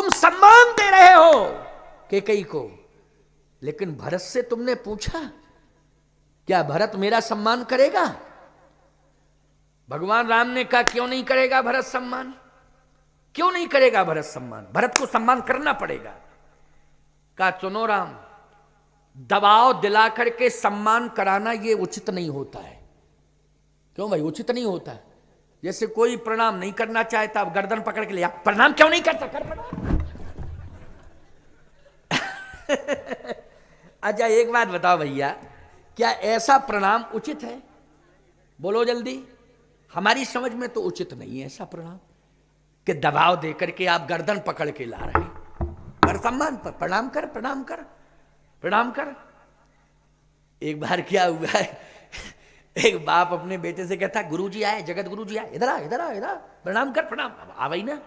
तुम सम्मान दे रहे हो कैकेयी को, लेकिन भरत से तुमने पूछा क्या भरत मेरा सम्मान करेगा? भगवान राम ने कहा क्यों नहीं करेगा भरत सम्मान, क्यों नहीं करेगा भरत सम्मान, भरत को सम्मान करना पड़ेगा। कहा सुनो राम, दबाव दिला करके सम्मान कराना ये उचित नहीं होता है। क्यों भाई उचित नहीं होता है? जैसे कोई प्रणाम नहीं करना चाहता, अब गर्दन पकड़ के लिया, प्रणाम क्यों नहीं करता, कर प्रणाम। अच्छा एक बात बताओ भैया, क्या ऐसा प्रणाम उचित है? बोलो जल्दी। हमारी समझ में तो उचित नहीं है ऐसा प्रणाम कि दबाव देकर के आप गर्दन पकड़ के ला रहे हैं। कर सम्मान पर प्रणाम कर, प्रणाम कर, प्रणाम कर। एक बार क्या हुआ है, एक बाप अपने बेटे से कहता गुरुजी आए, जगत गुरुजी आए, इधर आ इधर आ इधर, प्रणाम कर प्रणाम। आ वही ना,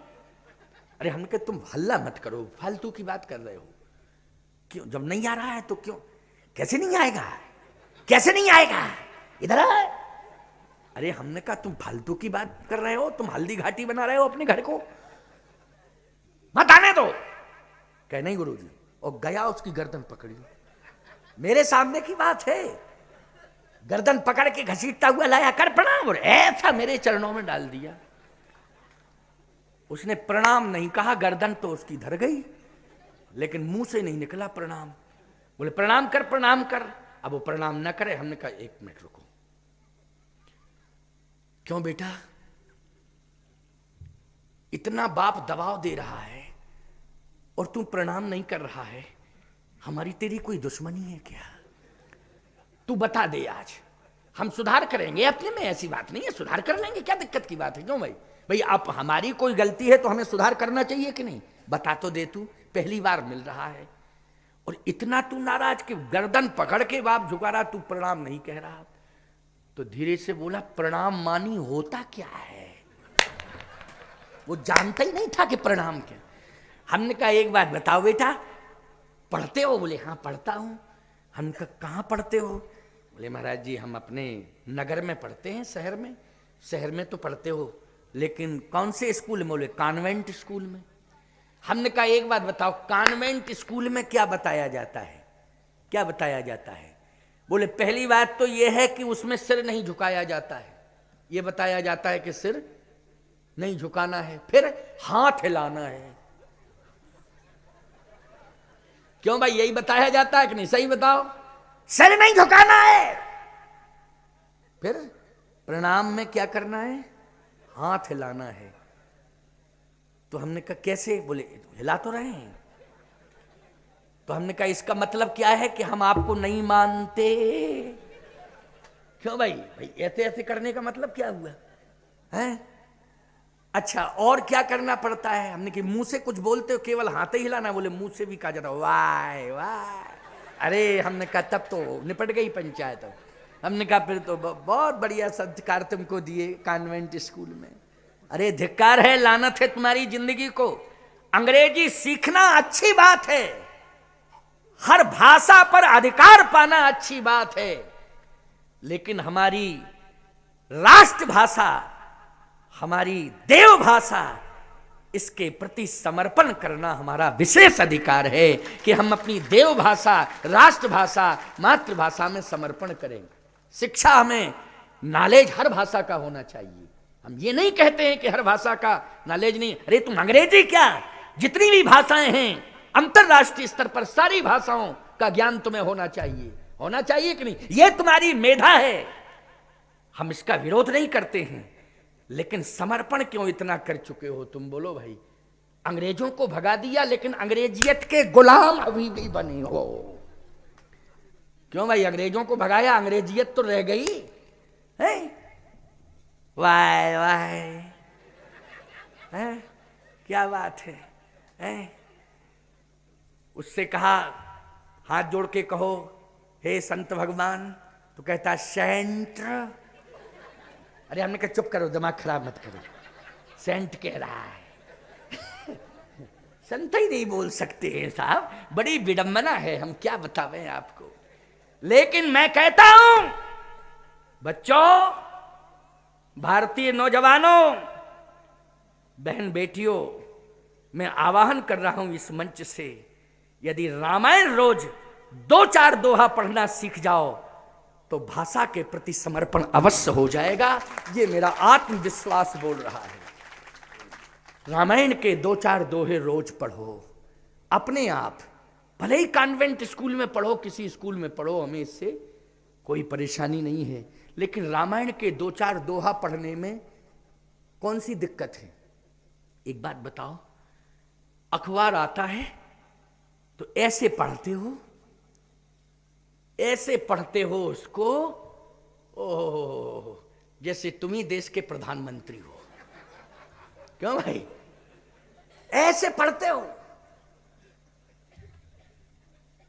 अरे हमने कहा तुम हल्ला मत करो, फालतू की बात कर रहे हो। क्यों, जब नहीं आ रहा है तो क्यों? कैसे नहीं आएगा, कैसे नहीं आएगा, इधर आ। अरे हमने कहा तुम फालतू की बात कर रहे हो, तुम हल्दी घाटी बना रहे हो अपने घर को, मत आने दो। कह नहीं गुरुजी, और गया उसकी गर्दन पकड़ी, मेरे सामने की बात है, गर्दन पकड़ के घसीटता हुआ लाया, कर प्रणाम, और ऐसा मेरे चरणों में डाल दिया। उसने प्रणाम नहीं कहा, गर्दन तो उसकी धर गई, लेकिन मुंह से नहीं निकला प्रणाम। बोले प्रणाम कर, प्रणाम कर। अब वो प्रणाम न करे। हमने कहा एक मिनट रुको, क्यों बेटा, इतना बाप दबाव दे रहा है और तू प्रणाम नहीं कर रहा है, हमारी तेरी कोई दुश्मनी है क्या? तू बता दे, आज हम सुधार करेंगे, अपने में ऐसी बात नहीं है, सुधार कर लेंगे, क्या दिक्कत की बात है? क्यों भाई, भाई आप हमारी कोई गलती है तो हमें सुधार करना चाहिए कि नहीं? बता तो दे, तू पहली बार मिल रहा है और इतना तू नाराज कि गर्दन पकड़ के बाप झुका रहा, तू प्रणाम नहीं कह रहा। तो धीरे से बोला प्रणाम मानी होता क्या है, वो जानता ही नहीं था कि प्रणाम क्या। हमने कहा एक बात बताओ बेटा, पढ़ते हो? बोले हाँ पढ़ता हूं। हमने कहा कहाँ पढ़ते हो? बोले महाराज जी हम अपने नगर में पढ़ते हैं, शहर में। शहर में तो पढ़ते हो, लेकिन कौन से स्कूल में? बोले कॉन्वेंट स्कूल में। हमने कहा एक बात बताओ, कॉन्वेंट स्कूल में क्या बताया जाता है, क्या बताया जाता है? बोले पहली बात तो यह है कि उसमें सिर नहीं झुकाया जाता है, यह बताया जाता है कि सिर नहीं झुकाना है, फिर हाथ हिलाना है। क्यों भाई, यही बताया जाता है कि नहीं? सही बताओ, सिर नहीं झुकाना है, फिर प्रणाम में क्या करना है? हाथ हिलाना है। तो हमने कहा कैसे? बोले हिला तो रहे हैं। तो हमने कहा इसका मतलब क्या है कि हम आपको नहीं मानते। क्यों भाई, भाई ऐसे ऐसे करने का मतलब क्या हुआ है? अच्छा और क्या करना पड़ता है? हमने कि मुंह से कुछ बोलते हो, केवल हाथ ही हिलाना? बोले मुंह से भी कहा जाता, वाह वाह। अरे हमने कहा तब तो निपट गई पंचायत। हमने कहा फिर तो बहुत बढ़िया संस्कार तुमको दिए कॉन्वेंट स्कूल में। अरे धिक्कार है, लानत है तुम्हारी जिंदगी को। अंग्रेजी सीखना अच्छी बात है, हर भाषा पर अधिकार पाना अच्छी बात है, लेकिन हमारी राष्ट्रभाषा, हमारी देव भाषा, इसके प्रति समर्पण करना हमारा विशेष अधिकार है कि हम अपनी देव भाषा, राष्ट्रभाषा, मातृभाषा में समर्पण करें। शिक्षा हमें नॉलेज हर भाषा का होना चाहिए। हम ये नहीं कहते हैं कि हर भाषा का नॉलेज नहीं। अरे तुम अंग्रेजी क्या, जितनी भी भाषाएं हैं अंतरराष्ट्रीय स्तर पर सारी भाषाओं का ज्ञान तुम्हें होना चाहिए। होना चाहिए कि नहीं? ये तुम्हारी मेधा है, हम इसका विरोध नहीं करते हैं, लेकिन समर्पण क्यों इतना कर चुके हो तुम? बोलो भाई, अंग्रेजों को भगा दिया लेकिन अंग्रेजियत के गुलाम अभी भी बने हो। क्यों भाई, अंग्रेजों को भगाया, अंग्रेजियत तो रह गई है। वाह वाह, क्या बात है? उससे कहा, हाथ जोड़ के कहो हे संत भगवान, तो कहता सेंट। अरे हमने कहा चुप करो, दिमाग खराब मत करो, सेंट कह रहा है। संत ही नहीं बोल सकते हैं साहब, बड़ी विडंबना है, हम क्या बतावें आपको। लेकिन मैं कहता हूं बच्चों, भारतीय नौजवानों, बहन बेटियों, मैं आवाहन कर रहा हूं इस मंच से, यदि रामायण रोज 2-4 दोहा पढ़ना सीख जाओ तो भाषा के प्रति समर्पण अवश्य हो जाएगा। ये मेरा आत्मविश्वास बोल रहा है। रामायण के 2-4 दोहे रोज पढ़ो अपने आप, भले ही कॉन्वेंट स्कूल में पढ़ो, किसी स्कूल में पढ़ो, हमें इससे कोई परेशानी नहीं है, लेकिन रामायण के 2-4 दोहा पढ़ने में कौन सी दिक्कत है? एक बात बताओ, अखबार आता है तो ऐसे पढ़ते हो, ऐसे पढ़ते हो उसको, ओह जैसे तुम ही देश के प्रधानमंत्री हो। क्यों भाई? ऐसे पढ़ते हो,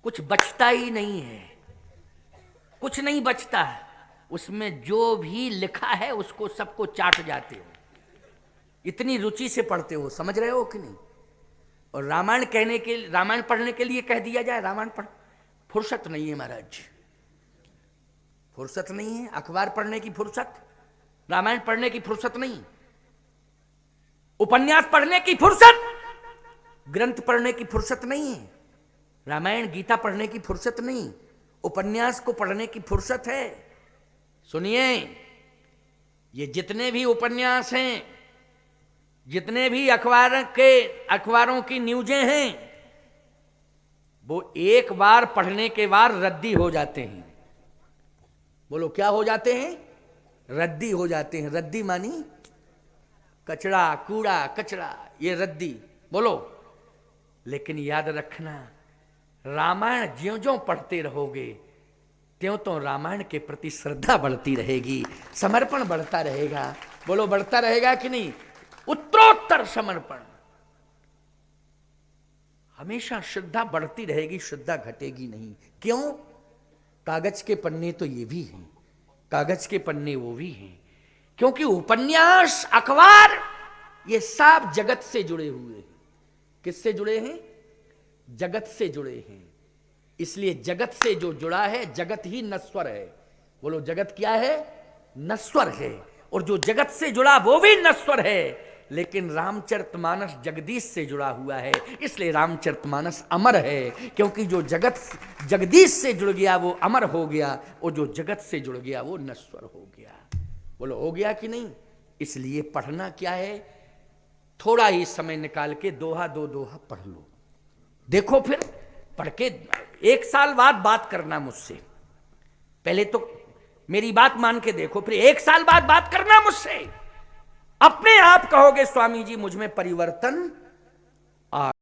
कुछ बचता ही नहीं है, कुछ नहीं बचता है उसमें, जो भी लिखा है उसको सबको चाट जाते हो, इतनी रुचि से पढ़ते हो। समझ रहे हो कि नहीं? और रामायण पढ़ने के लिए कह दिया जाए, रामायण पढ़, फुर्सत नहीं है महाराज, फुर्सत नहीं है। अखबार पढ़ने की फुर्सत, रामायण पढ़ने की फुर्सत नहीं, उपन्यास पढ़ने की फुर्सत, ग्रंथ पढ़ने की फुर्सत नहीं है, रामायण गीता पढ़ने की फुर्सत नहीं, उपन्यास को पढ़ने की फुर्सत है। सुनिए, ये जितने भी उपन्यास हैं, जितने भी अखबारों की न्यूजें हैं, वो एक बार पढ़ने के बाद रद्दी हो जाते हैं। बोलो क्या हो जाते हैं? रद्दी हो जाते हैं। रद्दी मानी कचरा, कूड़ा कचरा, ये रद्दी बोलो। लेकिन याद रखना, रामायण ज्यों ज्यों पढ़ते रहोगे त्यों तो रामायण के प्रति श्रद्धा बढ़ती रहेगी, समर्पण बढ़ता रहेगा। बोलो बढ़ता रहेगा कि नहीं? उत्तरोत्तर समर्पण, हमेशा श्रद्धा बढ़ती रहेगी, श्रद्धा घटेगी नहीं। क्यों? कागज के पन्ने तो ये भी हैं, कागज के पन्ने वो भी हैं, क्योंकि उपन्यास, अखबार, ये सब जगत से जुड़े हुए हैं। किससे जुड़े हैं? जगत से जुड़े हैं। इसलिए जगत से जो जुड़ा है, जगत ही नश्वर है। बोलो जगत क्या है? नश्वर है। और जो जगत से जुड़ा वो भी नश्वर है, लेकिन रामचरितमानस जगदीश से जुड़ा हुआ है, इसलिए रामचरितमानस अमर है। क्योंकि जो जगत जगदीश से जुड़ गया वो अमर हो गया, और जो जगत से जुड़ गया वो नश्वर हो गया। बोलो हो गया कि नहीं? इसलिए पढ़ना क्या है? थोड़ा ही समय निकाल के दो दोहा पढ़ लो। देखो फिर पढ़ के 1 साल बाद बात करना मुझसे। पहले तो मेरी बात मान के देखो, फिर 1 साल बाद बात करना मुझसे। अपने आप कहोगे स्वामी जी मुझ में परिवर्तन आ